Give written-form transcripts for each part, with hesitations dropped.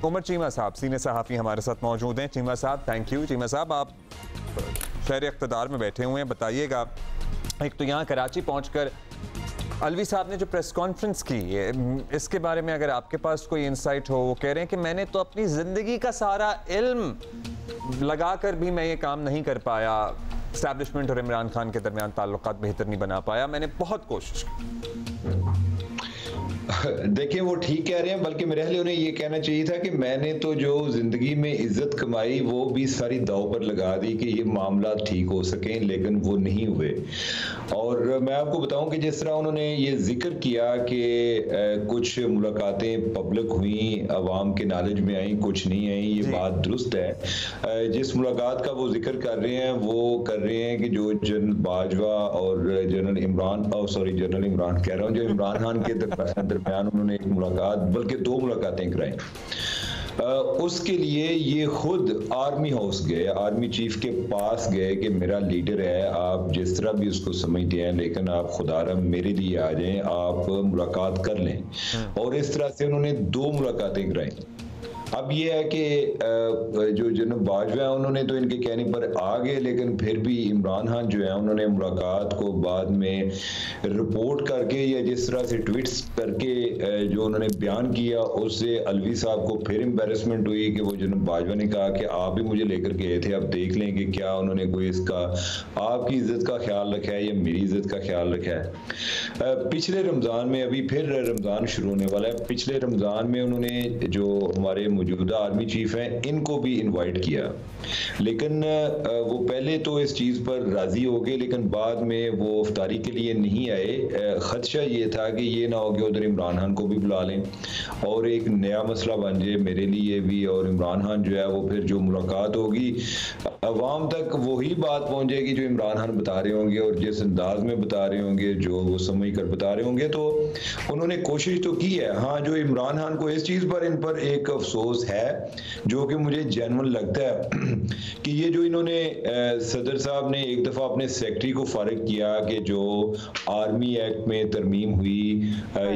उमर चीमा साहब सीनियर सहाफ़ी हमारे साथ मौजूद हैं। चीमा साहब, थैंक यू। चीमा साहब, आप शहर इक़्तिदार में बैठे हुए हैं, बताइएगा, एक तो यहाँ कराची पहुँचकर अलवी साहब ने जो प्रेस कॉन्फ्रेंस की, इसके बारे में अगर आपके पास कोई इंसाइट हो। वो कह रहे हैं कि मैंने तो अपनी ज़िंदगी का सारा इल्म लगाकर भी मैं ये काम नहीं कर पाया, एस्टैब्लिशमेंट और इमरान खान के दरमियान ताल्लुकात बेहतर नहीं बना पाया, मैंने बहुत कोशिश की। देखिए, वो ठीक कह रहे हैं, बल्कि मेरे ख्याल उन्हें ये कहना चाहिए था कि मैंने तो जो जिंदगी में इज्जत कमाई वो भी सारी दाव पर लगा दी कि ये मामला ठीक हो सकें, लेकिन वो नहीं हुए। और मैं आपको बताऊं कि जिस तरह उन्होंने ये जिक्र किया कि कुछ मुलाकातें पब्लिक हुई, अवाम के नॉलेज में आई, कुछ नहीं आई, ये बात दुरुस्त है। जिस मुलाकात का वो जिक्र कर रहे हैं वो कर रहे हैं कि जो जनरल बाजवा और जनरल इमरान कह रहा हूँ, जो इमरान खान के दरमियान उन्होंने एक मुलाकात, बल्कि 2 मुलाकातें कराई। उसके लिए ये खुद आर्मी हाउस गए, आर्मी चीफ के पास गए कि मेरा लीडर है, आप जिस तरह भी उसको समझते हैं, लेकिन आप खुदारा मेरे लिए आ जाएं, आप मुलाकात कर लें। और इस तरह से उन्होंने 2 मुलाकातें कराई। अब ये है कि जो जनरल बाजवा है उन्होंने तो इनके कहने पर आ गए, लेकिन फिर भी इमरान खान जो है उन्होंने मुलाकात को बाद में रिपोर्ट करके या जिस तरह से ट्वीट्स करके जो उन्होंने बयान किया, उससे अलवी साहब को फिर एम्बेरसमेंट हुई कि वो जनरल बाजवा ने कहा कि आप भी मुझे लेकर गए थे, अब देख लें कि क्या उन्होंने कोई इसका आपकी इज्जत का ख्याल रखा है या मेरी इज्जत का ख्याल रखा है। पिछले रमज़ान में, अभी फिर रमज़ान शुरू होने वाला है, पिछले रमज़ान में उन्होंने जो हमारे मौजूदा आर्मी चीफ हैं इनको भी इनवाइट किया, लेकिन वो पहले तो इस चीज़ पर राज़ी हो गए, लेकिन बाद में वो इफ्तारी के लिए नहीं आए। खदशा ये था कि ये ना हो कि उधर इमरान खान को भी बुला लें और एक नया मसला बन जाए मेरे लिए भी, और इमरान खान जो है वो फिर जो मुलाकात होगी अवाम तक वही बात पहुँचेगी जो इमरान खान बता रहे होंगे और जिस अंदाज में बता रहे होंगे, जो वो समझ कर बता रहे होंगे। तो उन्होंने कोशिश तो की है। हाँ, जो इमरान खान को इस चीज़ पर इन पर एक अफसोस है, जो कि मुझे जेन्युइन लगता है कि ये जो इन्होंने सदर साहब ने एक दफ़ा अपने सेक्रेटरी को फारिग किया कि जो आर्मी एक्ट में तरमीम हुई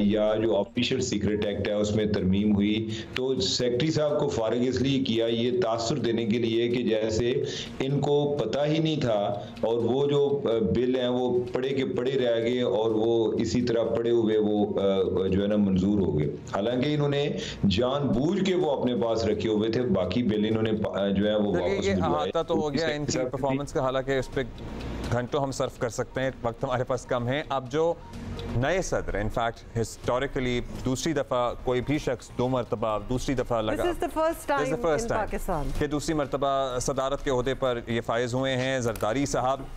या जो ऑफिशियल सीक्रेट एक्ट है उसमें तरमीम हुई, तो सेक्रेटरी साहब को फारिग इसलिए किया, ये तासुर देने के लिए कि जैसे इनको पता ही नहीं था और वो जो बिल हैं वो पढ़े के पढ़े रह गए और वो इसी तरह पढ़े हुए वो जो है ना मंजूर हो गए। हालांकि इन्होंने जानबूझ के वो अपने पास रखे हुए थे, बाकी बिल इन्होंने जो है वो वापस अहाता तो हो गया इनकी परफॉर्मेंस का। हालांकि उस पर घंटों हम सर्व कर सकते हैं, वक्त हमारे पास कम है। अब जो नए सदर, इनफैक्ट हिस्टोरिकली दूसरी दफ़ा कोई भी शख्स 2 मरतबा दूसरी दफ़ा लगा, This is the first time in Pakistan कि दूसरी मरतबा सदारत के ओहदे पर ये फायज हुए हैं जरदारी साहब।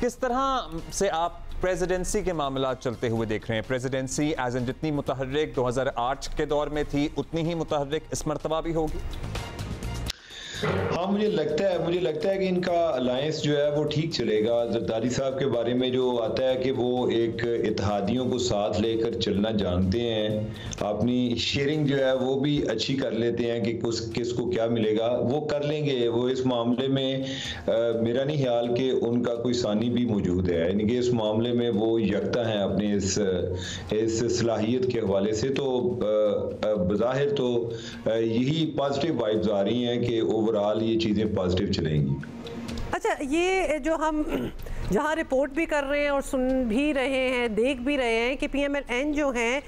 किस तरह से आप प्रेसिडेंसी के मामला चलते हुए देख रहे हैं? प्रेसिडेंसी एज इन जितनी मुतहर्रिक 2008 के दौर में थी उतनी ही मुतहर्रिक इस मरतबा भी होगी? हाँ, मुझे लगता है कि इनका अलायंस जो है वो ठीक चलेगा। जरदारी साहब के बारे में जो आता है कि वो एक इत्तेहादियों को साथ लेकर चलना जानते हैं, अपनी शेयरिंग जो है वो भी अच्छी कर लेते हैं कि किसको क्या मिलेगा वो कर लेंगे। वो इस मामले में मेरा नहीं ख्याल कि उनका कोई सानी भी मौजूद है, यानी कि इस मामले में वो यकता हैं अपने इस सलाहियत के हवाले से। तो बज़ाहिर तो यही पॉजिटिव वाइब्स आ रही हैं कि ओवरऑल ये चीज़ें पॉजिटिव चलेंगी। अच्छा, ये जो हम जहाँ रिपोर्ट भी कर रहे हैं और सुन भी रहे हैं, देख भी रहे हैं कि PMLN जो हैं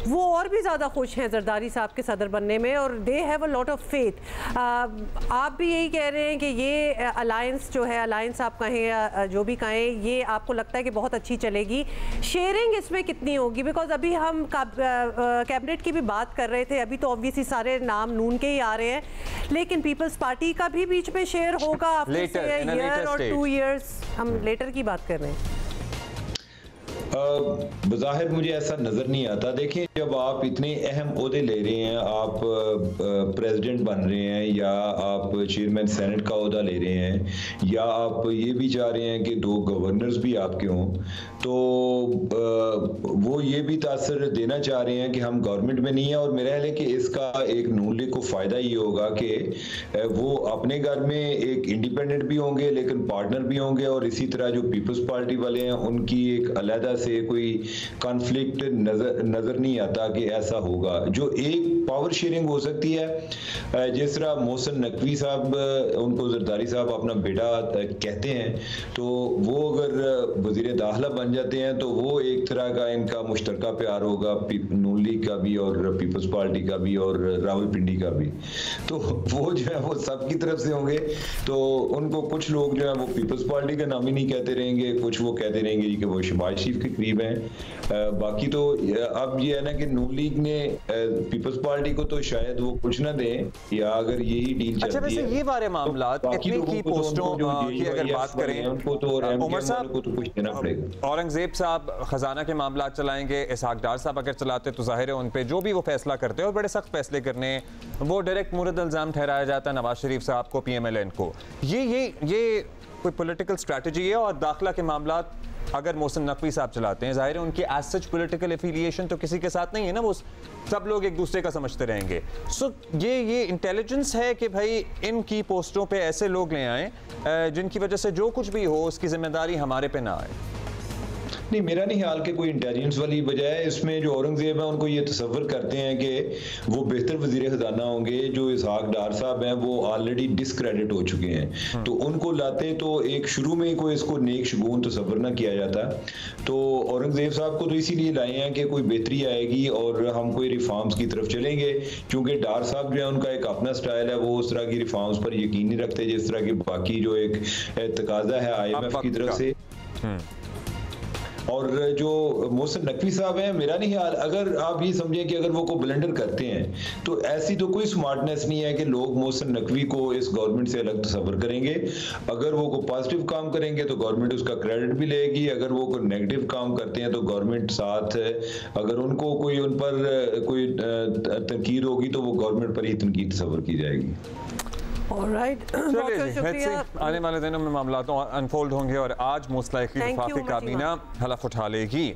वो और भी ज़्यादा खुश हैं जरदारी साहब के सदर बनने में और they have a lot of faith. आप भी यही कह रहे हैं कि ये अलायंस जो है, अलायंस आप कहें या जो भी कहें, ये आपको लगता है कि बहुत अच्छी चलेगी। शेयरिंग इसमें कितनी होगी? बिकॉज अभी हम कैबिनेट की भी बात कर रहे थे, अभी तो ऑब्वियसली सारे नाम नून के ही आ रहे हैं, लेकिन पीपल्स पार्टी का भी बीच में शेयर होगा आफ्टर ईयर और 2 इयर्स। हम लेटर की बात कर रहे हैं। बज़ाहिर मुझे ऐसा नज़र नहीं आता। देखिए, जब आप इतने अहम ओहदे ले रहे हैं, आप प्रेसिडेंट बन रहे हैं या आप चेयरमैन सेनेट का ओहदा ले रहे हैं या आप ये भी चाह रहे हैं कि 2 गवर्नर्स भी आपके हों, तो वो ये भी तासर देना चाह रहे हैं कि हम गवर्नमेंट में नहीं है। और मेरा ख्याल है कि इसका एक नून लीग को फ़ायदा ये होगा कि वो अपने घर में एक इंडिपेंडेंट भी होंगे लेकिन पार्टनर भी होंगे, और इसी तरह जो पीपल्स पार्टी वाले हैं उनकी एक अलहदा से कोई कॉन्फ्लिक्ट नजर नहीं आता कि ऐसा होगा। जो एक पावर शेयरिंग हो सकती है, जिस तरह मोहसिन नकवी साहब, उनको जरदारी साहब अपना बेटा कहते हैं, तो वो अगर वजीर दाखिला बन जाते हैं तो वो एक तरह का इनका मुश्तरका प्यार होगा, नून लीग का भी और पीपल्स पार्टी का भी और रावलपिंडी का भी। तो वो जो है वो सबकी तरफ से होंगे। तो उनको कुछ लोग जो है वो पीपल्स पार्टी का नाम ही नहीं कहते रहेंगे, कुछ वो कहते रहेंगे कि वो शहबाज शरीफ के करीब हैं। बाकी तो अब ये है ना कि नून लीग ने पीपल्स पार्टी को तो शायद वो कुछ ना दें, या अगर यही डील चलती है। ये बारे मामला इतनी की पोस्टों की अगर बात करें, उनको तो उमर साहब को तो कुछ देना पड़ेगा। औरंगजेब साहब खजाना के मामला चलाएंगे, इसहाक डार साहब अगर चलाते तो जाहिर है उन पे जो भी वो फैसला करते हैं और बड़े सख्त फैसले करने, वो डायरेक्ट मुरद इल्जाम ठहराया जाता है नवाज शरीफ साहब को, PMLN को। ये कोई पॉलिटिकल स्ट्रैटेजी है। और दाखिला के मामला अगर मोहसिन नकवी साहब चलाते हैं, जाहिर है उनकी एज सच पॉलिटिकल एफिलिएशन तो किसी के साथ नहीं है ना, वो सब लोग एक दूसरे का समझते रहेंगे। सो ये इंटेलिजेंस है कि भाई इनकी पोस्टों पे ऐसे लोग ले आएं जिनकी वजह से जो कुछ भी हो उसकी जिम्मेदारी हमारे पे ना आए। नहीं, मेरा नहीं ख्याल कि कोई इंटेलिजेंस वाली वजह है इसमें। जो औरंगजेब है उनको ये तसव्वुर करते हैं कि वो बेहतर वजीर खजाना होंगे। जो इसहाक डार साहब हैं वो ऑलरेडी डिस्क्रेडिट हो चुके हैं, तो उनको लाते तो एक शुरू में कोई इसको नेक शगुन तसव्वुर ना किया जाता। तो औरंगजेब साहब को तो इसीलिए लाए हैं कि कोई बेहतरी आएगी और हम कोई रिफॉर्म्स की तरफ चलेंगे, क्योंकि डार साहब जो है उनका एक अपना स्टाइल है, वो उस तरह की रिफॉर्म्स पर यकीन नहीं रखते जिस तरह की बाकी जो एक तकाजा है IMF की तरफ से। और जो मोहसिन नकवी साहब हैं, मेरा नहीं ख्याल, अगर आप ये समझें कि अगर वो को ब्लेंडर करते हैं तो ऐसी तो कोई स्मार्टनेस नहीं है कि लोग मोहसिन नकवी को इस गवर्नमेंट से अलग तस्वर करेंगे। अगर वो को पॉजिटिव काम करेंगे तो गवर्नमेंट उसका क्रेडिट भी लेगी, अगर वो कोई नेगेटिव काम करते हैं तो गवर्नमेंट साथ है। अगर उनको कोई उन पर कोई तनकीद होगी तो वो गवर्नमेंट पर ही तनकीद तस्वर की जाएगी। आने वाले दिनों में मामला तो अनफोल्ड होंगे और आज मोस्ट लाइकली वफाकी काबीना हलफ उठा लेगी।